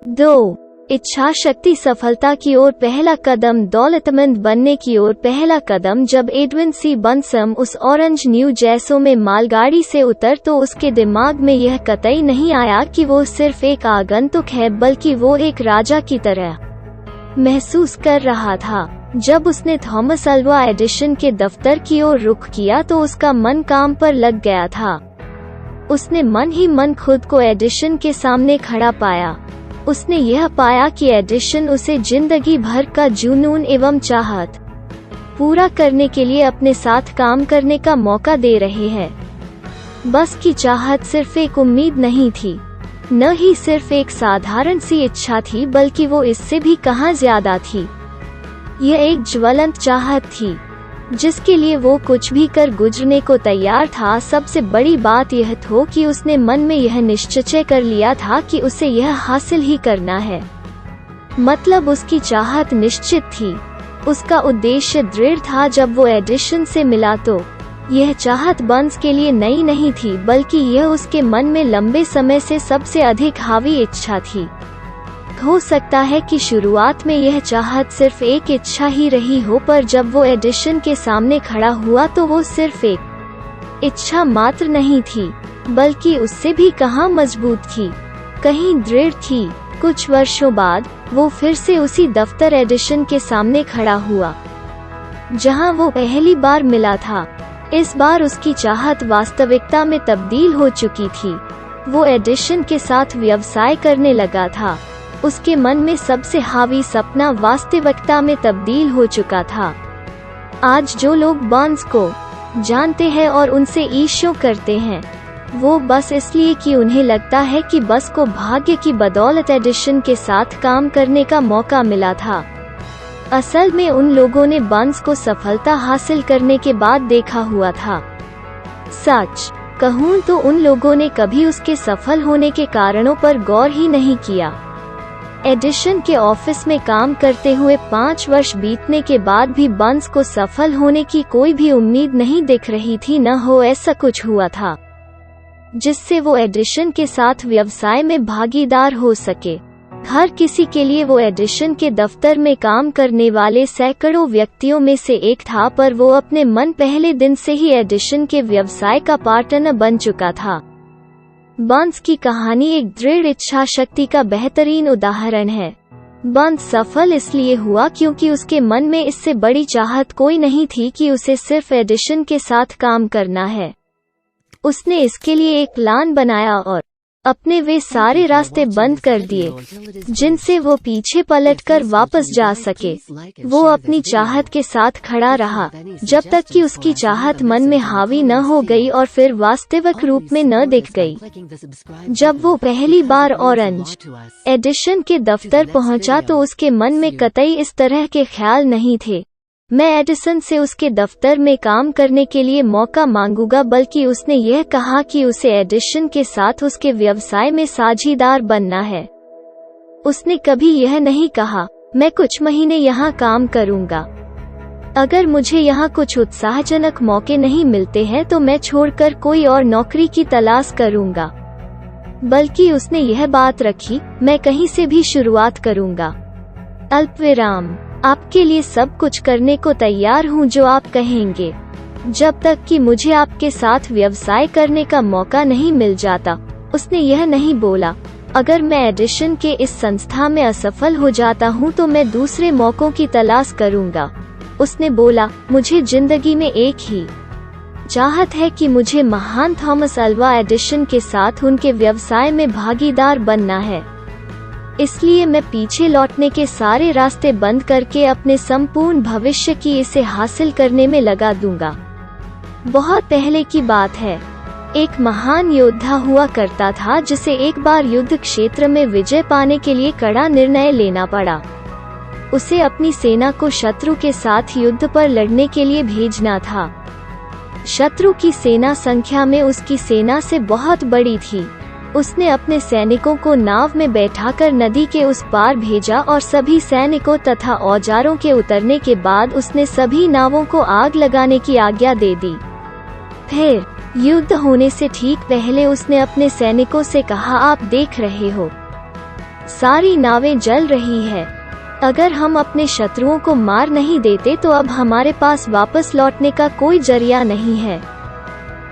2. इच्छा शक्ति सफलता की ओर पहला कदम, दौलतमंद बनने की ओर पहला कदम। जब एडविन सी बंसम उस ऑरेंज न्यू जैसो में मालगाड़ी से उतर तो उसके दिमाग में यह कतई नहीं आया कि वो सिर्फ एक आगंतुक है, बल्कि वो एक राजा की तरह महसूस कर रहा था। जब उसने थॉमस अल्वा एडिसन के दफ्तर की ओर रुख किया तो उसका मन काम पर लग गया था। उसने मन ही मन खुद को एडिसन के सामने खड़ा पाया। उसने यह पाया कि एडिसन उसे जिंदगी भर का जुनून एवं चाहत पूरा करने के लिए अपने साथ काम करने का मौका दे रहे हैं। बस की चाहत सिर्फ एक उम्मीद नहीं थी, न ही सिर्फ एक साधारण सी इच्छा थी, बल्कि वो इससे भी कहाँ ज्यादा थी। यह एक ज्वलंत चाहत थी जिसके लिए वो कुछ भी कर गुजरने को तैयार था। सबसे बड़ी बात यह थी कि उसने मन में यह निश्चय कर लिया था कि उसे यह हासिल ही करना है। मतलब उसकी चाहत निश्चित थी, उसका उद्देश्य दृढ़ था। जब वो एडिसन से मिला तो यह चाहत बंस के लिए नई नहीं थी, बल्कि यह उसके मन में लंबे समय से सबसे अधिक हावी इच्छा थी। हो सकता है कि शुरुआत में यह चाहत सिर्फ एक इच्छा ही रही हो, पर जब वो एडिसन के सामने खड़ा हुआ तो वो सिर्फ एक इच्छा मात्र नहीं थी, बल्कि उससे भी कहाँ मजबूत थी, कहीं दृढ़ थी। कुछ वर्षों बाद वो फिर से उसी दफ्तर एडिसन के सामने खड़ा हुआ जहां वो पहली बार मिला था। इस बार उसकी चाहत वास्तविकता में तब्दील हो चुकी थी। वो एडिसन के साथ व्यवसाय करने लगा था। उसके मन में सबसे हावी सपना वास्तविकता में तब्दील हो चुका था। आज जो लोग बंस को जानते हैं और उनसे ईर्ष्या करते हैं, वो बस इसलिए कि उन्हें लगता है कि बस को भाग्य की बदौलत एडिसन के साथ काम करने का मौका मिला था। असल में उन लोगों ने बंस को सफलता हासिल करने के बाद देखा हुआ था। सच कहूँ तो उन लोगों ने कभी उसके सफल होने के कारणों पर गौर ही नहीं किया। एडिसन के ऑफिस में काम करते हुए 5 वर्ष बीतने के बाद भी बंस को सफल होने की कोई भी उम्मीद नहीं दिख रही थी। न हो ऐसा कुछ हुआ था जिससे वो एडिसन के साथ व्यवसाय में भागीदार हो सके। हर किसी के लिए वो एडिसन के दफ्तर में काम करने वाले सैकड़ों व्यक्तियों में से एक था, पर वो अपने मन पहले दिन से ही एडिसन के व्यवसाय का पार्टनर बन चुका था। बंस की कहानी एक दृढ़ इच्छा शक्ति का बेहतरीन उदाहरण है। बंस सफल इसलिए हुआ क्योंकि उसके मन में इससे बड़ी चाहत कोई नहीं थी कि उसे सिर्फ एडिसन के साथ काम करना है। उसने इसके लिए एक प्लान बनाया और अपने वे सारे रास्ते बंद कर दिए जिनसे वो पीछे पलटकर वापस जा सके। वो अपनी चाहत के साथ खड़ा रहा जब तक कि उसकी चाहत मन में हावी न हो गई और फिर वास्तविक रूप में न दिख गई। जब वो पहली बार ऑरेंज एडिसन के दफ्तर पहुंचा तो उसके मन में कतई इस तरह के ख्याल नहीं थे, मैं एडिसन से उसके दफ्तर में काम करने के लिए मौका मांगूंगा, बल्कि उसने यह कहा कि उसे एडिसन के साथ उसके व्यवसाय में साझीदार बनना है। उसने कभी यह नहीं कहा, मैं कुछ महीने यहाँ काम करूंगा, अगर मुझे यहाँ कुछ उत्साहजनक मौके नहीं मिलते हैं तो मैं छोड़कर कोई और नौकरी की तलाश करूंगा। बल्कि उसने यह बात रखी, मैं कहीं से भी शुरुआत करूंगा। अल्पविराम, आपके लिए सब कुछ करने को तैयार हूँ जो आप कहेंगे, जब तक कि मुझे आपके साथ व्यवसाय करने का मौका नहीं मिल जाता। उसने यह नहीं बोला, अगर मैं एडिसन के इस संस्था में असफल हो जाता हूँ तो मैं दूसरे मौकों की तलाश करूँगा। उसने बोला, मुझे जिंदगी में एक ही चाहत है कि मुझे महान थॉमस अल्वा एडिसन के साथ उनके व्यवसाय में भागीदार बनना है। इसलिए मैं पीछे लौटने के सारे रास्ते बंद करके अपने संपूर्ण भविष्य की इसे हासिल करने में लगा दूंगा। बहुत पहले की बात है, एक महान योद्धा हुआ करता था जिसे एक बार युद्ध क्षेत्र में विजय पाने के लिए कड़ा निर्णय लेना पड़ा। उसे अपनी सेना को शत्रु के साथ युद्ध पर लड़ने के लिए भेजना था। शत्रु की सेना संख्या में उसकी सेना से बहुत बड़ी थी। उसने अपने सैनिकों को नाव में बैठाकर नदी के उस पार भेजा और सभी सैनिकों तथा औजारों के उतरने के बाद उसने सभी नावों को आग लगाने की आज्ञा दे दी। फिर युद्ध होने से ठीक पहले उसने अपने सैनिकों से कहा, आप देख रहे हो, सारी नावें जल रही है। अगर हम अपने शत्रुओं को मार नहीं देते तो अब हमारे पास वापस लौटने का कोई जरिया नहीं है।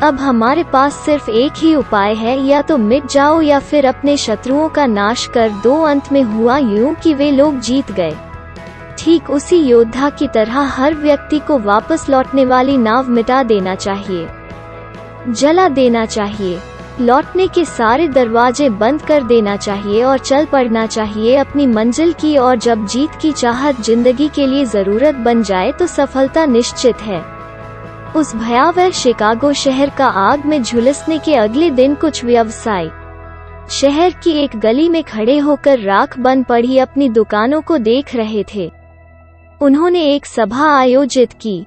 अब हमारे पास सिर्फ एक ही उपाय है, या तो मिट जाओ या फिर अपने शत्रुओं का नाश कर दो। अंत में हुआ यूं कि वे लोग जीत गए। ठीक उसी योद्धा की तरह हर व्यक्ति को वापस लौटने वाली नाव मिटा देना चाहिए, जला देना चाहिए, लौटने के सारे दरवाजे बंद कर देना चाहिए और चल पड़ना चाहिए अपनी मंजिल की ओर। जब जीत की चाहत जिंदगी के लिए जरूरत बन जाए तो सफलता निश्चित है। उस भयावह शिकागो शहर का आग में झुलसने के अगले दिन कुछ व्यवसायी शहर की एक गली में खड़े होकर राख बन पड़ी अपनी दुकानों को देख रहे थे। उन्होंने एक सभा आयोजित की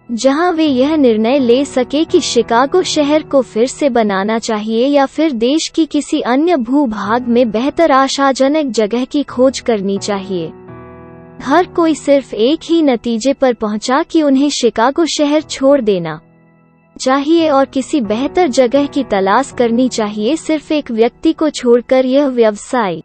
जहां वे यह निर्णय ले सके कि शिकागो शहर को फिर से बनाना चाहिए या फिर देश की किसी अन्य भूभाग में बेहतर आशाजनक जगह की खोज करनी चाहिए। हर कोई सिर्फ एक ही नतीजे पर पहुंचा कि उन्हें शिकागो शहर छोड़ देना चाहिए और किसी बेहतर जगह की तलाश करनी चाहिए। सिर्फ एक व्यक्ति को छोड़कर यह व्यवसाय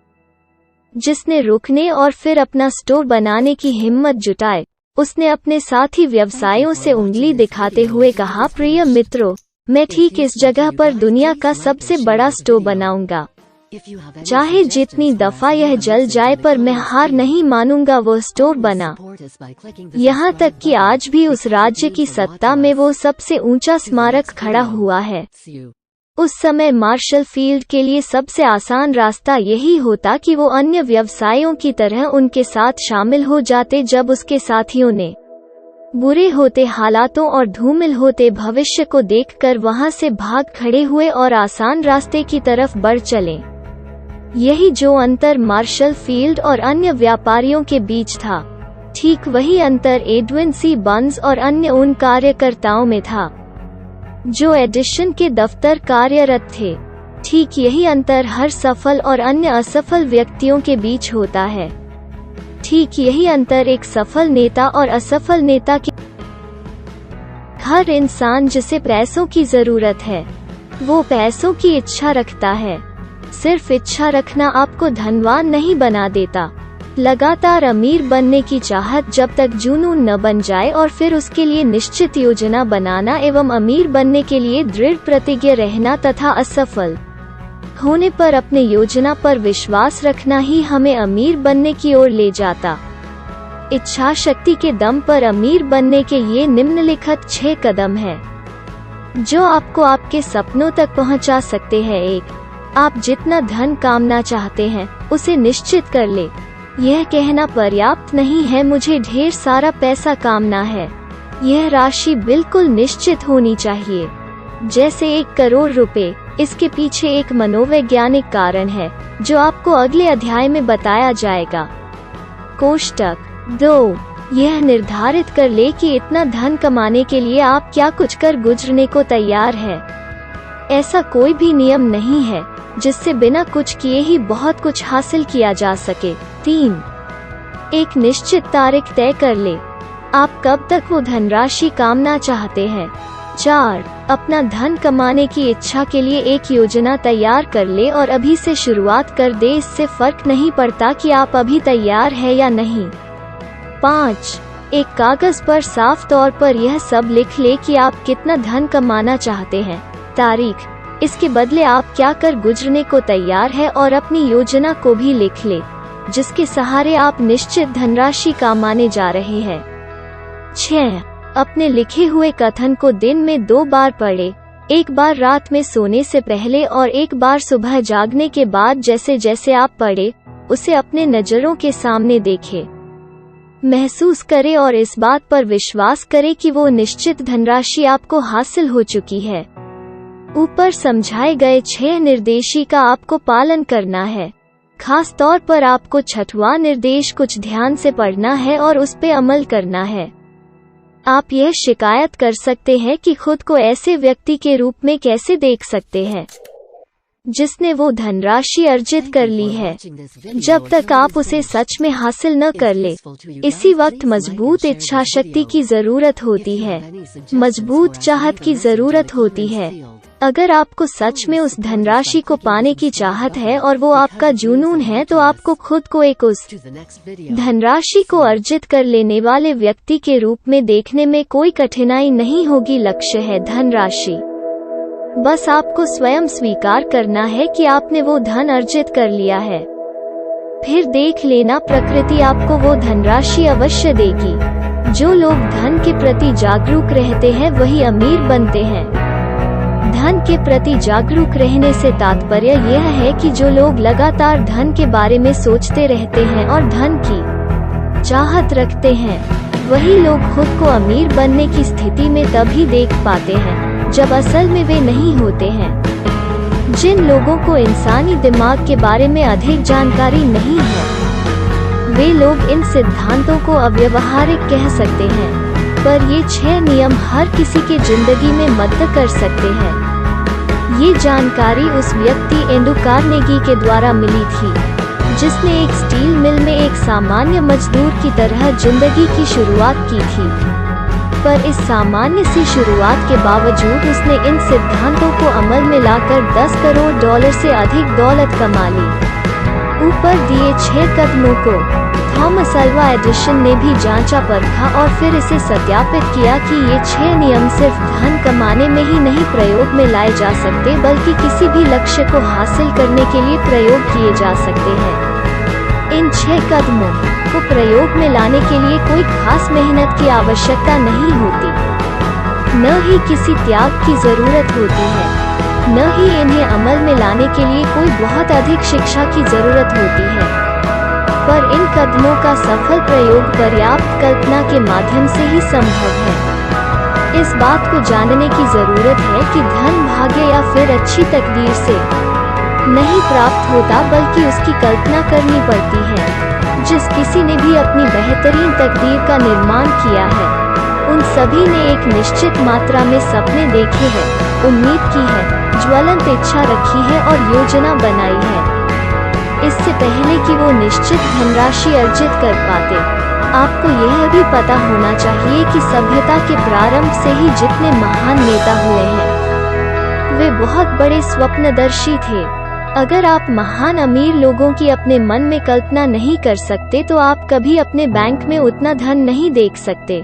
जिसने रुकने और फिर अपना स्टोर बनाने की हिम्मत जुटाई, उसने अपने साथी व्यवसायों से उंगली दिखाते हुए कहा, प्रिय मित्रों, मैं ठीक इस जगह पर दुनिया का सबसे बड़ा स्टोर बनाऊंगा। चाहे जितनी दफा यह जल जाए पर मैं हार नहीं मानूंगा। वो स्टोर बना, यहाँ तक कि आज भी उस राज्य की सत्ता में वो सबसे ऊंचा स्मारक खड़ा हुआ है। उस समय मार्शल फील्ड के लिए सबसे आसान रास्ता यही होता कि वो अन्य व्यवसायों की तरह उनके साथ शामिल हो जाते। जब उसके साथियों ने बुरे होते हालातों और धूमिल होते भविष्य को देखकर वहां से भाग खड़े हुए और आसान रास्ते की तरफ बढ़ चले। यही जो अंतर मार्शल फील्ड और अन्य व्यापारियों के बीच था, ठीक वही अंतर एडविन सी बर्न्स और अन्य उन कार्यकर्ताओं में था जो एडिशन के दफ्तर कार्यरत थे। ठीक यही अंतर हर सफल और अन्य असफल व्यक्तियों के बीच होता है। ठीक यही अंतर एक सफल नेता और असफल नेता के। हर इंसान जिसे पैसों की जरूरत है वो पैसों की इच्छा रखता है। सिर्फ इच्छा रखना आपको धनवान नहीं बना देता। लगातार अमीर बनने की चाहत जब तक जुनून न बन जाए और फिर उसके लिए निश्चित योजना बनाना एवं अमीर बनने के लिए दृढ़ प्रतिज्ञ रहना तथा असफल होने पर अपने योजना पर विश्वास रखना ही हमें अमीर बनने की ओर ले जाता। इच्छा शक्ति के दम पर अमीर बनने के ये निम्नलिखित 6 कदम हैं जो आपको आपके सपनों तक पहुंचा सकते हैं। 1. आप जितना धन कामना चाहते हैं उसे निश्चित कर ले। यह कहना पर्याप्त नहीं है मुझे ढेर सारा पैसा कामना है। यह राशि बिल्कुल निश्चित होनी चाहिए, जैसे 1 करोड़ रुपए। इसके पीछे एक मनोवैज्ञानिक कारण है जो आपको अगले अध्याय में बताया जाएगा। कोष्टक 2. यह निर्धारित कर ले कि इतना धन कमाने के लिए आप क्या कुछ कर गुजरने को तैयार है। ऐसा कोई भी नियम नहीं है जिससे बिना कुछ किए ही बहुत कुछ हासिल किया जा सके। 3. एक निश्चित तारीख तय कर ले। आप कब तक वो धनराशि कामना चाहते हैं। 4. अपना धन कमाने की इच्छा के लिए एक योजना तैयार कर ले और अभी से शुरुआत कर दे। इससे फर्क नहीं पड़ता कि आप अभी तैयार है या नहीं। 5. एक कागज पर साफ तौर पर यह सब लिख ले कि आप कितना धन कमाना चाहते हैं, तारीख, इसके बदले आप क्या कर गुजरने को तैयार है और अपनी योजना को भी लिख ले जिसके सहारे आप निश्चित धनराशि कमाने जा रहे हैं। 6. अपने लिखे हुए कथन को दिन में 2 बार पढ़े, एक बार रात में सोने से पहले और एक बार सुबह जागने के बाद। जैसे जैसे आप पढ़े उसे अपने नजरों के सामने देखे, महसूस करे और इस बात पर विश्वास करे कि वो निश्चित धनराशि आपको हासिल हो चुकी है। ऊपर समझाए गए 6 निर्देशी का आपको पालन करना है। खास तौर पर आपको 6वां निर्देश कुछ ध्यान से पढ़ना है और उस पे अमल करना है। आप यह शिकायत कर सकते हैं कि खुद को ऐसे व्यक्ति के रूप में कैसे देख सकते हैं जिसने वो धनराशि अर्जित कर ली है, जब तक आप उसे सच में हासिल न कर ले। इसी वक्त मजबूत इच्छा शक्ति की जरूरत होती है, मजबूत चाहत की जरूरत होती है। अगर आपको सच में उस धनराशि को पाने की चाहत है और वो आपका जुनून है, तो आपको खुद को एक उस धनराशि को अर्जित कर लेने वाले व्यक्ति के रूप में देखने में कोई कठिनाई नहीं होगी। लक्ष्य है धनराशि, बस आपको स्वयं स्वीकार करना है कि आपने वो धन अर्जित कर लिया है। फिर देख लेना, प्रकृति आपको वो धनराशि अवश्य देगी। जो लोग धन के प्रति जागरूक रहते हैं वही अमीर बनते हैं। धन के प्रति जागरूक रहने से तात्पर्य यह है कि जो लोग लगातार धन के बारे में सोचते रहते हैं और धन की चाहत रखते हैं, वही लोग खुद को अमीर बनने की स्थिति में तभी देख पाते हैं जब असल में वे नहीं होते हैं। जिन लोगों को इंसानी दिमाग के बारे में अधिक जानकारी नहीं है, वे लोग इन सिद्धांतों को अव्यवहारिक कह सकते हैं, पर ये 6 नियम हर किसी के जिंदगी में मदद कर सकते हैं। ये जानकारी उस व्यक्ति एंड्रू कार्नेगी के द्वारा मिली थी, जिसने एक स्टील मिल में एक सामान्य मजदूर की तरह जिंदगी की शुरुआत की थी। पर इस सामान्य सी शुरुआत के बावजूद उसने इन सिद्धांतों को अमल में लाकर $10 करोड़ से अधिक दौलत कमा ली। ऊपर दिए 6 कदमों को थॉमस अल्वा एडिसन ने भी जांचा परखा और फिर इसे सत्यापित किया कि ये 6 नियम सिर्फ धन कमाने में ही नहीं प्रयोग में लाए जा सकते, बल्कि किसी भी लक्ष्य को हासिल करने के लिए प्रयोग किए जा सकते हैं। इन 6 कदमों को प्रयोग में लाने के लिए कोई खास मेहनत की आवश्यकता नहीं होती, न ही किसी त्याग की जरूरत होती है, न ही इन्हें अमल में लाने के लिए कोई बहुत अधिक शिक्षा की जरूरत होती है। पर इन कदमों का सफल प्रयोग पर्याप्त कल्पना के माध्यम से ही संभव है। इस बात को जानने की जरूरत है कि धन भाग्य या फिर अच्छी तकदीर से नहीं प्राप्त होता, बल्कि उसकी कल्पना करनी पड़ती है। जिस किसी ने भी अपनी बेहतरीन तकदीर का निर्माण किया है, उन सभी ने एक निश्चित मात्रा में सपने देखे हैं, उम्मीद की है, ज्वलंत इच्छा रखी है और योजना बनाई है, इससे पहले कि वो निश्चित धनराशि अर्जित कर पाते। आपको यह भी पता होना चाहिए कि सभ्यता के प्रारंभ से ही जितने महान नेता हुए हैं, वे बहुत बड़े स्वप्नदर्शी थे। अगर आप महान अमीर लोगों की अपने मन में कल्पना नहीं कर सकते, तो आप कभी अपने बैंक में उतना धन नहीं देख सकते।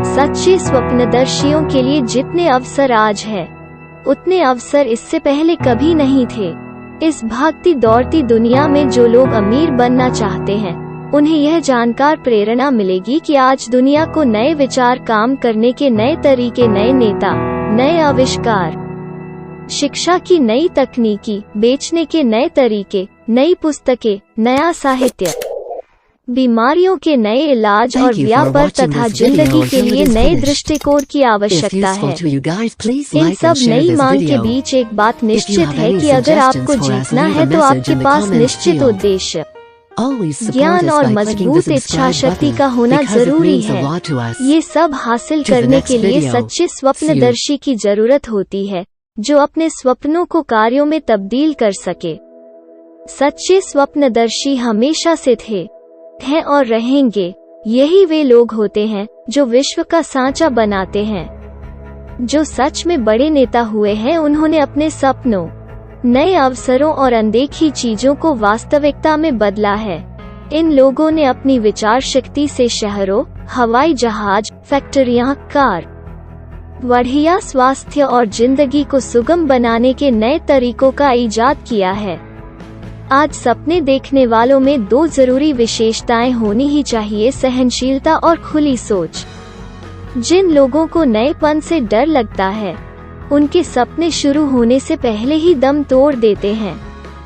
सच्चे स्वप्नदर्शियों के लिए जितने अवसर आज है, उतने अवसर इससे पहले कभी नहीं थे। इस भागती दौड़ती दुनिया में जो लोग अमीर बनना चाहते हैं, उन्हें यह जानकर प्रेरणा मिलेगी कि आज दुनिया को नए विचार, काम करने के नए तरीके, नए नेता, नए आविष्कार, शिक्षा की नई तकनीकी, बेचने के नए तरीके, नई पुस्तकें, नया साहित्य, बीमारियों के नए इलाज और व्यापार तथा जिंदगी के लिए नए दृष्टिकोण की आवश्यकता है। इन सब नई मांग के बीच एक बात निश्चित है कि अगर आपको जीतना है तो आपके पास निश्चित उद्देश्य, ज्ञान और मजबूत इच्छा शक्ति का होना जरूरी है। ये सब हासिल करने के लिए सच्चे स्वप्नदर्शी की जरूरत होती है, जो अपने स्वप्नों को कार्यों में तब्दील कर सके। सच्चे स्वप्नदर्शी हमेशा से थे, हैं और रहेंगे। यही वे लोग होते हैं जो विश्व का सांचा बनाते हैं। जो सच में बड़े नेता हुए हैं, उन्होंने अपने सपनों, नए अवसरों और अनदेखी चीजों को वास्तविकता में बदला है। इन लोगों ने अपनी विचार शक्ति से शहरों, हवाई जहाज, फैक्ट्रियां, कार, बढ़िया स्वास्थ्य और जिंदगी को सुगम बनाने के नए तरीकों का इजाद किया है। आज सपने देखने वालों में 2 जरूरी विशेषताएं होनी ही चाहिए: सहनशीलता और खुली सोच। जिन लोगों को नएपन से डर लगता है, उनके सपने शुरू होने से पहले ही दम तोड़ देते हैं।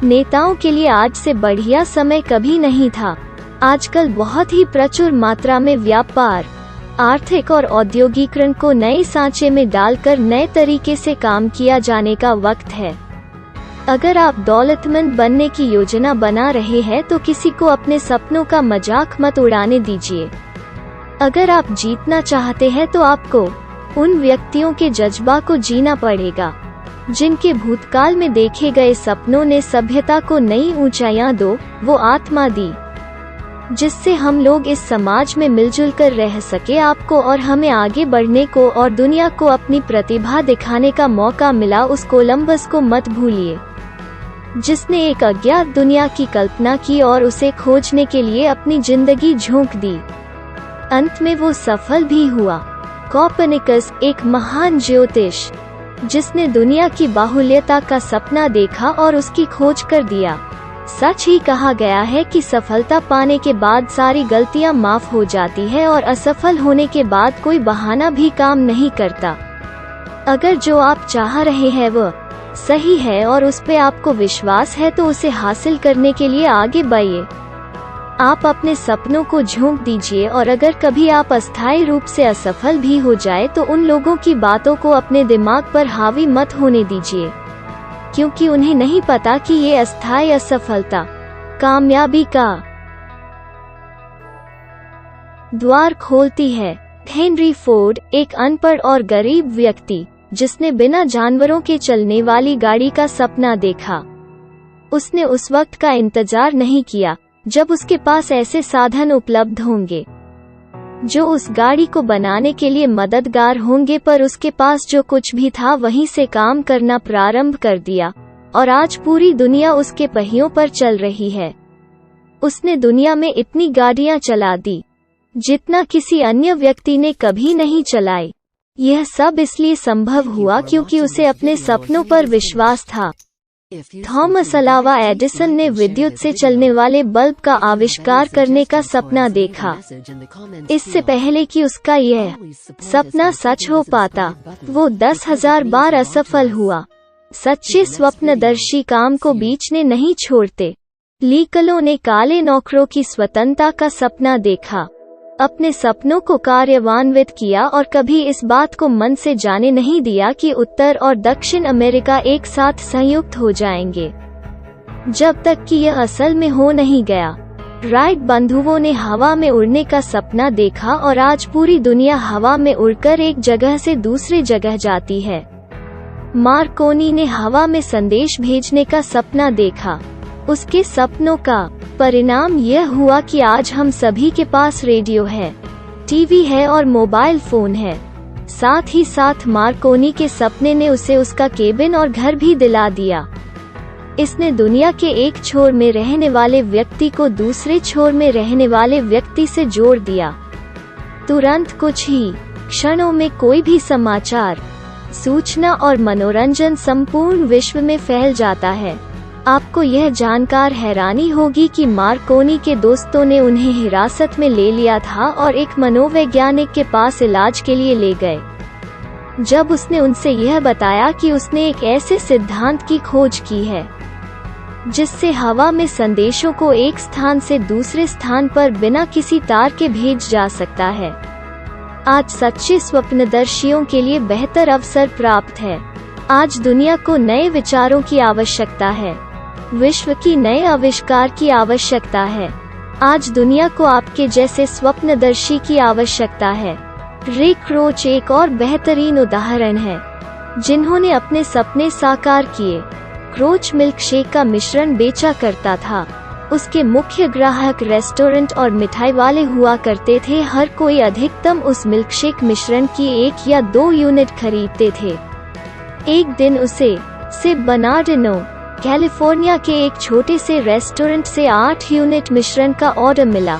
नेताओं के लिए आज से बढ़िया समय कभी नहीं था। आजकल बहुत ही प्रचुर मात्रा में व्यापार, आर्थिक और औद्योगिकरण को नए सांचे में डालकर नए तरीके से काम किया जाने का वक्त है। अगर आप दौलतमंद बनने की योजना बना रहे हैं, तो किसी को अपने सपनों का मजाक मत उड़ाने दीजिए। अगर आप जीतना चाहते हैं, तो आपको उन व्यक्तियों के जज्बा को जीना पड़ेगा, जिनके भूतकाल में देखे गए सपनों ने सभ्यता को नई ऊंचाइयां वो आत्मा दी। जिससे हम लोग इस समाज में मिलजुल कर रह सके। आपको और हमें आगे बढ़ने को और दुनिया को अपनी प्रतिभा दिखाने का मौका मिला। उस कोलंबस को मत भूलिए, जिसने एक अज्ञात दुनिया की कल्पना की और उसे खोजने के लिए अपनी जिंदगी झोंक दी। अंत में वो सफल भी हुआ। कोपर्निकस, एक महान ज्योतिष, जिसने दुनिया की बाहुल्यता का सपना देखा और उसकी खोज कर दिया। सच ही कहा गया है कि सफलता पाने के बाद सारी गलतियां माफ हो जाती है और असफल होने के बाद कोई बहाना भी काम नहीं करता। अगर जो आप चाह रहे हैं वह सही है और उस पे आपको विश्वास है तो उसे हासिल करने के लिए आगे बढ़िए। आप अपने सपनों को झोंक दीजिए और अगर कभी आप अस्थायी रूप से असफल भी हो जाए तो उन लोगों की बातों को अपने दिमाग पर हावी मत होने दीजिए, क्योंकि उन्हें नहीं पता कि ये अस्थायी असफलता कामयाबी का द्वार खोलती है। हेनरी फोर्ड, एक अनपढ़ और गरीब व्यक्ति, जिसने बिना जानवरों के चलने वाली गाड़ी का सपना देखा। उसने उस वक्त का इंतजार नहीं किया जब उसके पास ऐसे साधन उपलब्ध होंगे जो उस गाड़ी को बनाने के लिए मददगार होंगे, पर उसके पास जो कुछ भी था वहीं से काम करना प्रारंभ कर दिया और आज पूरी दुनिया उसके पहियों पर चल रही है। उसने दुनिया में इतनी गाड़ियां चला दी जितना किसी अन्य व्यक्ति ने कभी नहीं चलाई। यह सब इसलिए संभव हुआ क्योंकि उसे अपने सपनों पर विश्वास था। थॉमस अल्वा एडिसन ने विद्युत से चलने वाले बल्ब का आविष्कार करने का सपना देखा। इससे पहले कि उसका यह सपना सच हो पाता, वो 10,000 बार असफल हुआ। सच्चे स्वप्नदर्शी काम को बीच में नहीं छोड़ते। लीकलो ने काले नौकरों की स्वतंत्रता का सपना देखा, अपने सपनों को कार्यान्वित किया और कभी इस बात को मन से जाने नहीं दिया कि उत्तर और दक्षिण अमेरिका एक साथ संयुक्त हो जाएंगे, जब तक कि यह असल में हो नहीं गया। राइट बंधुओं ने हवा में उड़ने का सपना देखा और आज पूरी दुनिया हवा में उड़कर एक जगह से दूसरी जगह जाती है। मार्कोनी ने हवा में संदेश भेजने का सपना देखा। उसके सपनों का परिणाम यह हुआ कि आज हम सभी के पास रेडियो है, टीवी है और मोबाइल फोन है। साथ ही साथ मार्कोनी के सपने ने उसे उसका केबिन और घर भी दिला दिया। इसने दुनिया के एक छोर में रहने वाले व्यक्ति को दूसरे छोर में रहने वाले व्यक्ति से जोड़ दिया। तुरंत कुछ ही क्षणों में कोई भी समाचार, सूचना और मनोरंजन संपूर्ण विश्व में फैल जाता है। आपको यह जानकर हैरानी होगी कि मार्कोनी के दोस्तों ने उन्हें हिरासत में ले लिया था और एक मनोवैज्ञानिक के पास इलाज के लिए ले गए। जब उसने उनसे यह बताया कि उसने एक ऐसे सिद्धांत की खोज की है जिससे हवा में संदेशों को एक स्थान से दूसरे स्थान पर बिना किसी तार के भेज जा सकता है। आज सच्चे स्वप्नदर्शियों के लिए बेहतर अवसर प्राप्त है। आज दुनिया को नए विचारों की आवश्यकता है, विश्व की नए आविष्कार की आवश्यकता है। आज दुनिया को आपके जैसे स्वप्नदर्शी की आवश्यकता है। रिक रोच एक और बेहतरीन उदाहरण है, जिन्होंने अपने सपने साकार किए। रोच मिल्कशेक का मिश्रण बेचा करता था। उसके मुख्य ग्राहक रेस्टोरेंट और मिठाई वाले हुआ करते थे। हर कोई अधिकतम उस मिल्कशेक मिश्रण की 1 या 2 यूनिट खरीदते थे। एक दिन उसे सिब बर्नार्डिनो, कैलिफोर्निया के एक छोटे से रेस्टोरेंट से 8 यूनिट मिश्रण का ऑर्डर मिला।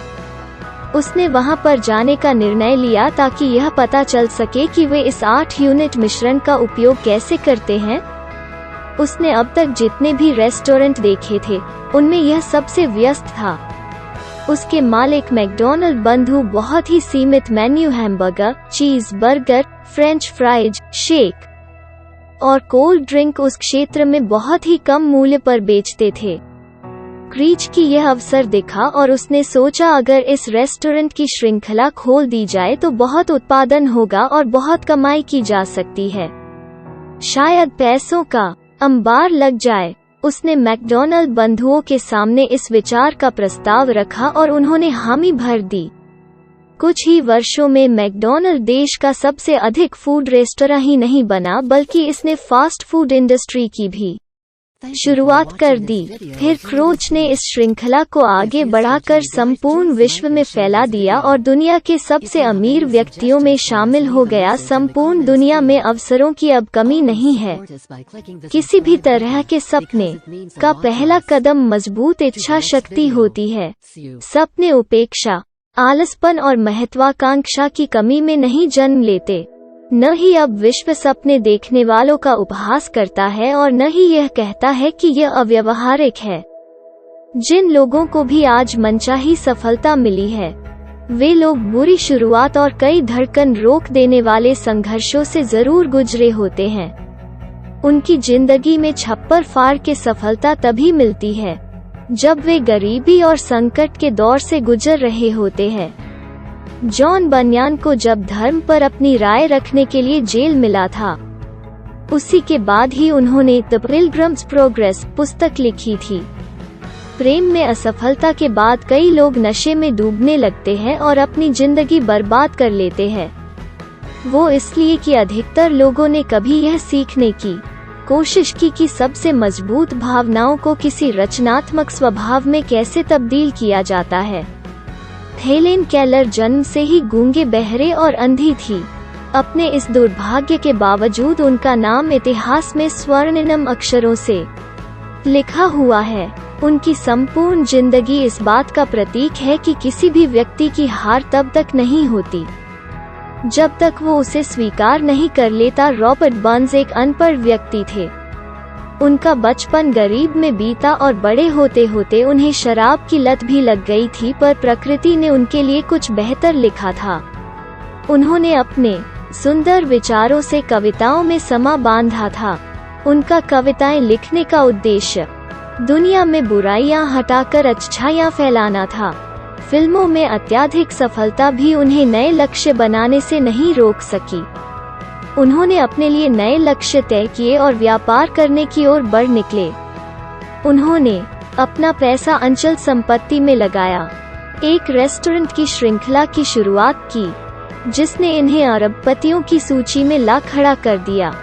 उसने वहां पर जाने का निर्णय लिया ताकि यह पता चल सके कि वे इस 8 यूनिट मिश्रण का उपयोग कैसे करते हैं। उसने अब तक जितने भी रेस्टोरेंट देखे थे उनमें यह सबसे व्यस्त था। उसके मालिक मैकडॉनल्ड बंधु बहुत ही सीमित मेन्यू हैमबर्गर, चीज बर्गर, फ्रेंच फ्राइज, शेक और कोल्ड ड्रिंक उस क्षेत्र में बहुत ही कम मूल्य पर बेचते थे। क्रीच की यह अवसर दिखा और उसने सोचा अगर इस रेस्टोरेंट की श्रृंखला खोल दी जाए तो बहुत उत्पादन होगा और बहुत कमाई की जा सकती है। शायद पैसों का अंबार लग जाए। उसने मैकडॉनल्ड बंधुओं के सामने इस विचार का प्रस्ताव रखा और उन्होंने हामी भर दी। कुछ ही वर्षों में मैकडॉनल्ड देश का सबसे अधिक फूड रेस्तरां ही नहीं बना बल्कि इसने फास्ट फूड इंडस्ट्री की भी शुरुआत कर दी। फिर क्रोच ने इस श्रृंखला को आगे बढ़ाकर संपूर्ण विश्व में फैला दिया और दुनिया के सबसे अमीर व्यक्तियों में शामिल हो गया। संपूर्ण दुनिया में अवसरों की अब कमी नहीं है। किसी भी तरह के सपने का पहला कदम मजबूत इच्छा शक्ति होती है। सपने उपेक्षा, आलसपन और महत्वाकांक्षा की कमी में नहीं जन्म लेते। न ही अब विश्व सपने देखने वालों का उपहास करता है और न ही यह कहता है कि यह अव्यावहारिक है। जिन लोगों को भी आज मनचाही सफलता मिली है, वे लोग बुरी शुरुआत और कई धड़कन रोक देने वाले संघर्षों से जरूर गुजरे होते हैं। उनकी जिंदगी में छप्पर फाड़ के सफलता तभी मिलती है जब वे गरीबी और संकट के दौर से गुजर रहे होते हैं। जॉन बनियान को जब धर्म पर अपनी राय रखने के लिए जेल मिला था, उसी के बाद ही उन्होंने द पिलग्रिम्स प्रोग्रेस पुस्तक लिखी थी। प्रेम में असफलता के बाद कई लोग नशे में डूबने लगते हैं और अपनी जिंदगी बर्बाद कर लेते हैं। वो इसलिए कि अधिकतर लोगों ने कभी यह सीखने की कोशिश की कि सबसे मजबूत भावनाओं को किसी रचनात्मक स्वभाव में कैसे तब्दील किया जाता है। हेलेन केलर जन्म से ही गूंगे, बहरे और अंधी थी। अपने इस दुर्भाग्य के बावजूद उनका नाम इतिहास में स्वर्णिम अक्षरों से लिखा हुआ है। उनकी संपूर्ण जिंदगी इस बात का प्रतीक है कि किसी भी व्यक्ति की हार तब तक नहीं होती जब तक वो उसे स्वीकार नहीं कर लेता। रॉबर्ट बर्न्स एक अनपढ़ व्यक्ति थे। उनका बचपन गरीब में बीता और बड़े होते होते उन्हें शराब की लत भी लग गई थी, पर प्रकृति ने उनके लिए कुछ बेहतर लिखा था। उन्होंने अपने सुंदर विचारों से कविताओं में समा बांधा था। उनका कविताएं लिखने का उद्देश्य दुनिया में बुराइयां हटाकर अच्छाइयां फैलाना था। फिल्मों में अत्यधिक सफलता भी उन्हें नए लक्ष्य बनाने से नहीं रोक सकी। उन्होंने अपने लिए नए लक्ष्य तय किए और व्यापार करने की ओर बढ़ निकले। उन्होंने अपना पैसा अचल संपत्ति में लगाया, एक रेस्टोरेंट की श्रृंखला की शुरुआत की जिसने इन्हें अरबपतियों की सूची में ला खड़ा कर दिया।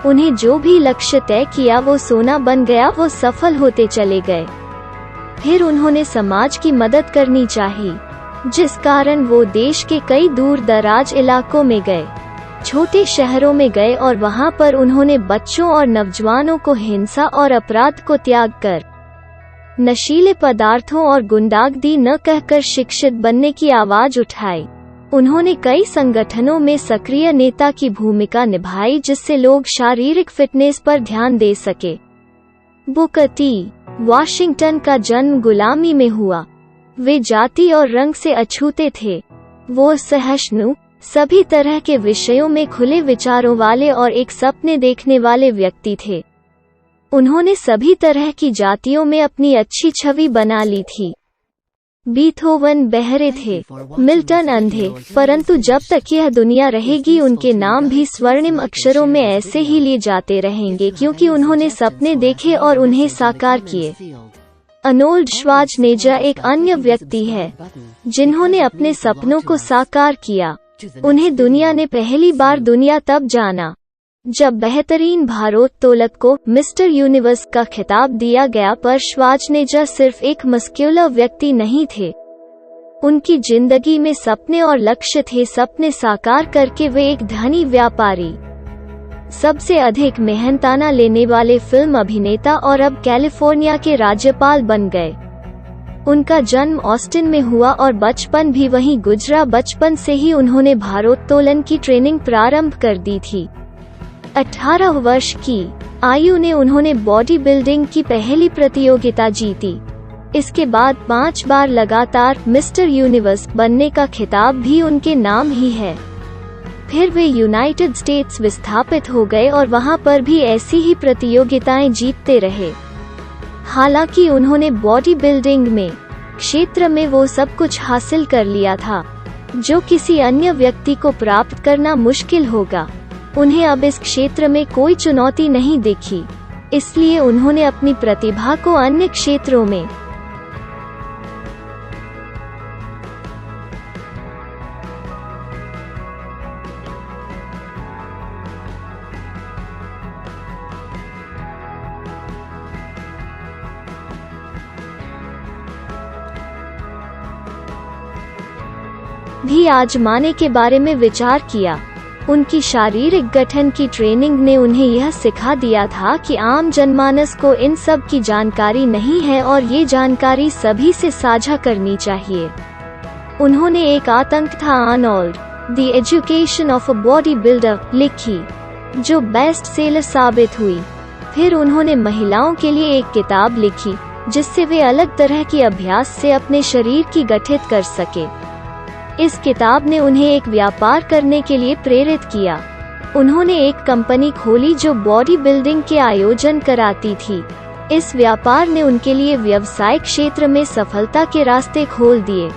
उन्हें जो भी लक्ष्य तय किया वो सोना बन गया। वो सफल होते चले गए। फिर उन्होंने समाज की मदद करनी चाहिए, जिस कारण वो देश के कई दूर दराज इलाकों में गए, छोटे शहरों में गए और वहां पर उन्होंने बच्चों और नौजवानों को हिंसा और अपराध को त्याग कर नशीले पदार्थों और गुंडागर्दी न कहकर शिक्षित बनने की आवाज उठाई। उन्होंने कई संगठनों में सक्रिय नेता की भूमिका निभाई जिससे लोग शारीरिक फिटनेस पर ध्यान दे सके। बुकर टी वॉशिंगटन का जन्म गुलामी में हुआ। वे जाति और रंग से अछूते थे। वो सहिष्णु, सभी तरह के विषयों में खुले विचारों वाले और एक सपने देखने वाले व्यक्ति थे। उन्होंने सभी तरह की जातियों में अपनी अच्छी छवि बना ली थी। बीथोवन बहरे थे, मिल्टन अंधे, परंतु जब तक यह दुनिया रहेगी उनके नाम भी स्वर्णिम अक्षरों में ऐसे ही लिए जाते रहेंगे क्योंकि उन्होंने सपने देखे और उन्हें साकार किए। अर्नोल्ड श्वार्ज़नेगर एक अन्य व्यक्ति है जिन्होंने अपने सपनों को साकार किया। उन्हें दुनिया ने पहली बार दुनिया तब जाना जब बेहतरीन भारोत्तोलक को मिस्टर यूनिवर्स का खिताब दिया गया, पर श्वार्ज़नेगर सिर्फ एक मस्क्यूलर व्यक्ति नहीं थे। उनकी जिंदगी में सपने और लक्ष्य थे। सपने साकार करके वे एक धनी व्यापारी, सबसे अधिक मेहनताना लेने वाले फिल्म अभिनेता और अब कैलिफोर्निया के राज्यपाल बन गए। उनका जन्म ऑस्टिन में हुआ और बचपन भी वहीं गुजरा। बचपन से ही उन्होंने भारोत्तोलन की ट्रेनिंग प्रारंभ कर दी थी। 18 वर्ष की आयु ने उन्होंने बॉडी बिल्डिंग की पहली प्रतियोगिता जीती। इसके बाद 5 बार लगातार मिस्टर यूनिवर्स बनने का खिताब भी उनके नाम ही है। फिर वे यूनाइटेड स्टेट्स विस्थापित हो गए और वहां पर भी ऐसी ही प्रतियोगिताएं जीतते रहे। हालांकि उन्होंने बॉडी बिल्डिंग में क्षेत्र में वो सब कुछ हासिल कर लिया था जो किसी अन्य व्यक्ति को प्राप्त करना मुश्किल होगा। उन्हें अब इस क्षेत्र में कोई चुनौती नहीं दिखी, इसलिए उन्होंने अपनी प्रतिभा को अन्य क्षेत्रों में भी आजमाने के बारे में विचार किया। उनकी शारीरिक गठन की ट्रेनिंग ने उन्हें यह सिखा दिया था कि आम जनमानस को इन सब की जानकारी नहीं है और ये जानकारी सभी से साझा करनी चाहिए। उन्होंने एक आतंक था Arnold, the education of a body builder लिखी, जो बेस्ट सेलर साबित हुई। फिर उन्होंने महिलाओं के लिए एक किताब लिखी जिससे वे अलग तरह की अभ्यास से अपने शरीर की गठित कर सके। इस किताब ने उन्हें एक व्यापार करने के लिए प्रेरित किया। उन्होंने एक कंपनी खोली जो बॉडी बिल्डिंग के आयोजन कराती थी। इस व्यापार ने उनके लिए व्यवसायिक क्षेत्र में सफलता के रास्ते खोल दिए।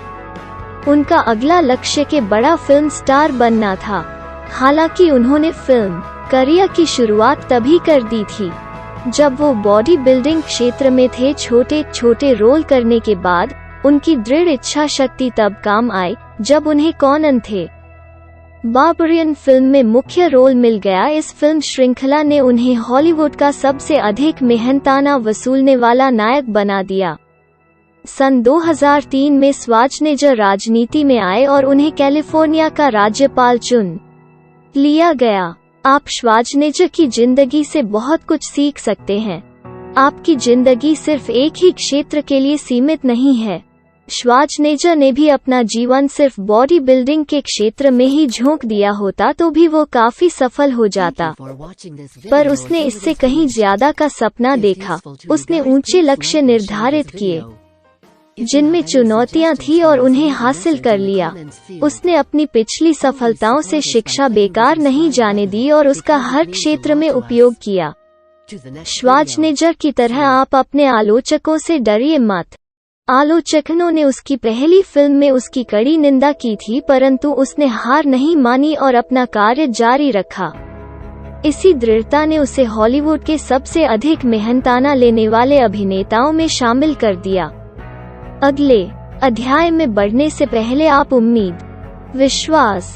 उनका अगला लक्ष्य के बड़ा फिल्म स्टार बनना था। हालांकि उन्होंने फिल्म करियर की शुरुआत तभी कर दी थी जब वो बॉडी बिल्डिंग क्षेत्र में थे। छोटे छोटे रोल करने के बाद उनकी दृढ़ इच्छा शक्ति तब काम आई जब उन्हें कॉनन थे बार्बरियन फिल्म में मुख्य रोल मिल गया। इस फिल्म श्रृंखला ने उन्हें हॉलीवुड का सबसे अधिक मेहनताना वसूलने वाला नायक बना दिया। सन 2003 में श्वार्ज़नेगर राजनीति में आए और उन्हें कैलिफोर्निया का राज्यपाल चुन लिया गया। आप श्वार्ज़नेगर की जिंदगी से बहुत कुछ सीख सकते हैं। आपकी जिंदगी सिर्फ एक ही क्षेत्र के लिए सीमित नहीं है। श्वार्ज़नेगर ने भी अपना जीवन सिर्फ बॉडी बिल्डिंग के क्षेत्र में ही झोंक दिया होता तो भी वो काफी सफल हो जाता, पर उसने इससे कहीं ज्यादा का सपना देखा। उसने ऊंचे लक्ष्य निर्धारित किए जिनमें चुनौतियां थी और उन्हें हासिल कर लिया। उसने अपनी पिछली सफलताओं से शिक्षा बेकार नहीं जाने दी और उसका हर क्षेत्र में उपयोग किया। श्वार्ज़नेगर की तरह आप अपने आलोचकों से डरिए मत। आलोचकों ने उसकी पहली फिल्म में उसकी कड़ी निंदा की थी, परंतु उसने हार नहीं मानी और अपना कार्य जारी रखा। इसी दृढ़ता ने उसे हॉलीवुड के सबसे अधिक मेहनताना लेने वाले अभिनेताओं में शामिल कर दिया। अगले अध्याय में बढ़ने से पहले आप उम्मीद, विश्वास,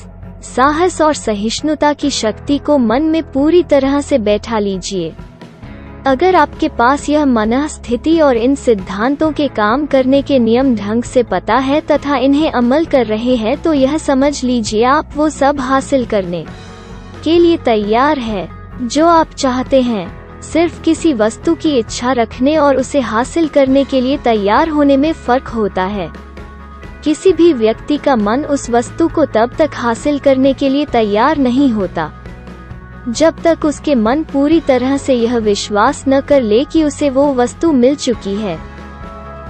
साहस और सहिष्णुता की शक्ति को मन में पूरी तरह से बैठा लीजिए। अगर आपके पास यह मनःस्थिति और इन सिद्धांतों के काम करने के नियम ढंग से पता है तथा इन्हें अमल कर रहे हैं तो यह समझ लीजिए आप वो सब हासिल करने के लिए तैयार है जो आप चाहते हैं। सिर्फ किसी वस्तु की इच्छा रखने और उसे हासिल करने के लिए तैयार होने में फर्क होता है। किसी भी व्यक्ति का मन उस वस्तु को तब तक हासिल करने के लिए तैयार नहीं होता जब तक उसके मन पूरी तरह से यह विश्वास न कर ले कि उसे वो वस्तु मिल चुकी है।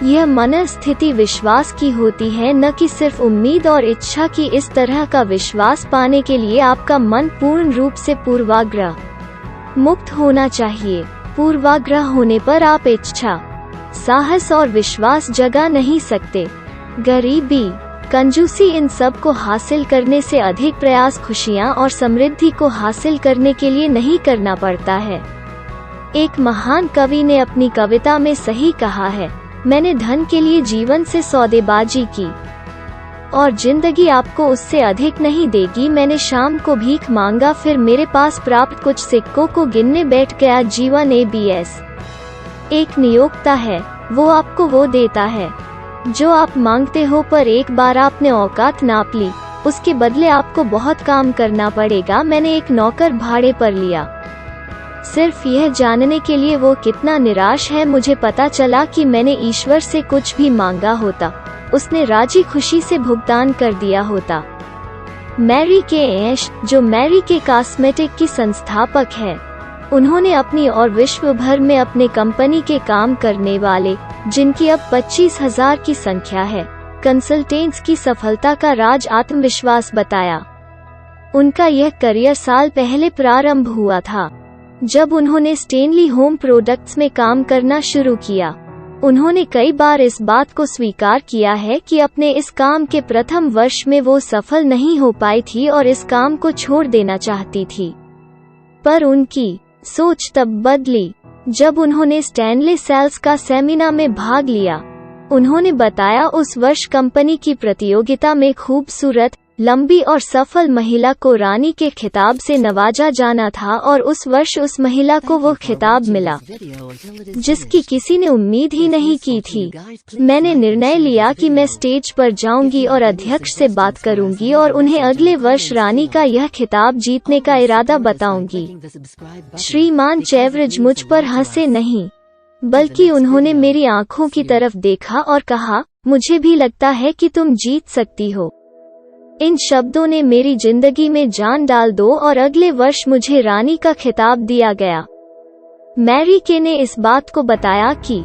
यह मनःस्थिति विश्वास की होती है, न कि सिर्फ उम्मीद और इच्छा की। इस तरह का विश्वास पाने के लिए आपका मन पूर्ण रूप से पूर्वाग्रह मुक्त होना चाहिए। पूर्वाग्रह होने पर आप इच्छा, साहस और विश्वास जगा नहीं सकते। गरीबी, कंजूसी इन सब को हासिल करने से अधिक प्रयास खुशियाँ और समृद्धि को हासिल करने के लिए नहीं करना पड़ता है। एक महान कवि ने अपनी कविता में सही कहा है, मैंने धन के लिए जीवन से सौदेबाजी की और जिंदगी आपको उससे अधिक नहीं देगी। मैंने शाम को भीख मांगा, फिर मेरे पास प्राप्त कुछ सिक्कों को गिनने बैठ गया। जीवन ABS एक नियोक्ता है, वो आपको वो देता है जो आप मांगते हो, पर एक बार आपने औकात नाप ली, उसके बदले आपको बहुत काम करना पड़ेगा। मैंने एक नौकर भाड़े पर लिया सिर्फ यह जानने के लिए वो कितना निराश है। मुझे पता चला कि मैंने ईश्वर से कुछ भी मांगा होता, उसने राजी खुशी से भुगतान कर दिया होता। मैरी के ऐश, जो मैरी के कॉस्मेटिक की संस्थापक है, उन्होंने अपनी और विश्व भर में अपने कंपनी के काम करने वाले, जिनकी अब 25,000 की संख्या है, कंसल्टेंट्स की सफलता का राज आत्मविश्वास बताया। उनका यह करियर साल पहले प्रारंभ हुआ था जब उन्होंने स्टेनली होम प्रोडक्ट्स में काम करना शुरू किया। उन्होंने कई बार इस बात को स्वीकार किया है कि अपने इस काम के प्रथम वर्ष में वो सफल नहीं हो पाई थी और इस काम को छोड़ देना चाहती थी, पर उनकी सोच तब बदली जब उन्होंने स्टैनले सेल्स का सेमिनार में भाग लिया। उन्होंने बताया, उस वर्ष कंपनी की प्रतियोगिता में खूबसूरत, लंबी और सफल महिला को रानी के खिताब से नवाजा जाना था और उस वर्ष उस महिला को वो खिताब मिला जिसकी किसी ने उम्मीद ही नहीं की थी। मैंने निर्णय लिया कि मैं स्टेज पर जाऊंगी और अध्यक्ष से बात करूंगी और उन्हें अगले वर्ष रानी का यह खिताब जीतने का इरादा बताऊंगी। श्रीमान चेवरिज मुझ पर हंसे नहीं, बल्कि उन्होंने मेरी आंखों की तरफ देखा और कहा, मुझे भी लगता है कि तुम जीत सकती हो। इन शब्दों ने मेरी जिंदगी में जान डाल दो और अगले वर्ष मुझे रानी का खिताब दिया गया। मैरी के ने इस बात को बताया कि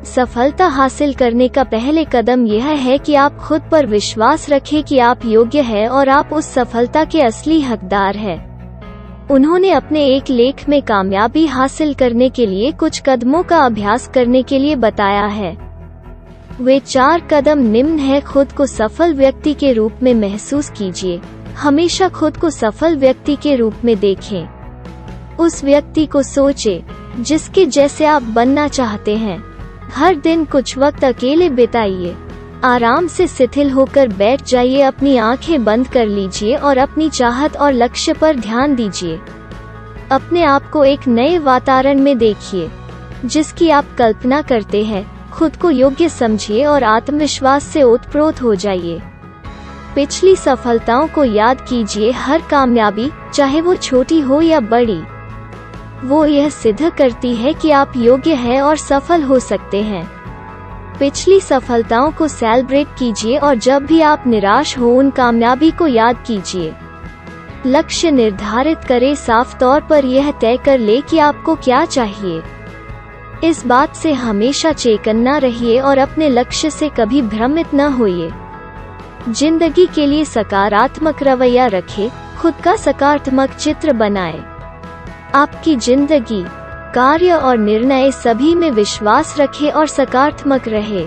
सफलता हासिल करने का पहले कदम यह है कि आप खुद पर विश्वास रखें कि आप योग्य हैं और आप उस सफलता के असली हकदार हैं। उन्होंने अपने एक लेख में कामयाबी हासिल करने के लिए कुछ कदमों का अभ्यास करने के लिए बताया है। वे 4 कदम निम्न है। खुद को सफल व्यक्ति के रूप में महसूस कीजिए। हमेशा खुद को सफल व्यक्ति के रूप में देखें। उस व्यक्ति को सोचें जिसके जैसे आप बनना चाहते हैं। हर दिन कुछ वक्त अकेले बिताइए। आराम से शिथिल होकर बैठ जाइए, अपनी आंखें बंद कर लीजिए और अपनी चाहत और लक्ष्य पर ध्यान दीजिए। अपने आप को एक नए वातावरण में देखिए जिसकी आप कल्पना करते हैं। खुद को योग्य समझिए और आत्मविश्वास से ओतप्रोत हो जाइए। पिछली सफलताओं को याद कीजिए। हर कामयाबी, चाहे वो छोटी हो या बड़ी, वो यह सिद्ध करती है कि आप योग्य हैं और सफल हो सकते हैं। पिछली सफलताओं को सेलिब्रेट कीजिए और जब भी आप निराश हो उन कामयाबी को याद कीजिए। लक्ष्य निर्धारित करें। साफ तौर पर यह तय कर ले कि आपको क्या चाहिए। इस बात से हमेशा चौकन्ना रहिए और अपने लक्ष्य से कभी भ्रमित न होइए। जिंदगी के लिए सकारात्मक रवैया रखें। खुद का सकारात्मक चित्र बनाएं। आपकी जिंदगी, कार्य और निर्णय सभी में विश्वास रखें और सकारात्मक रहे।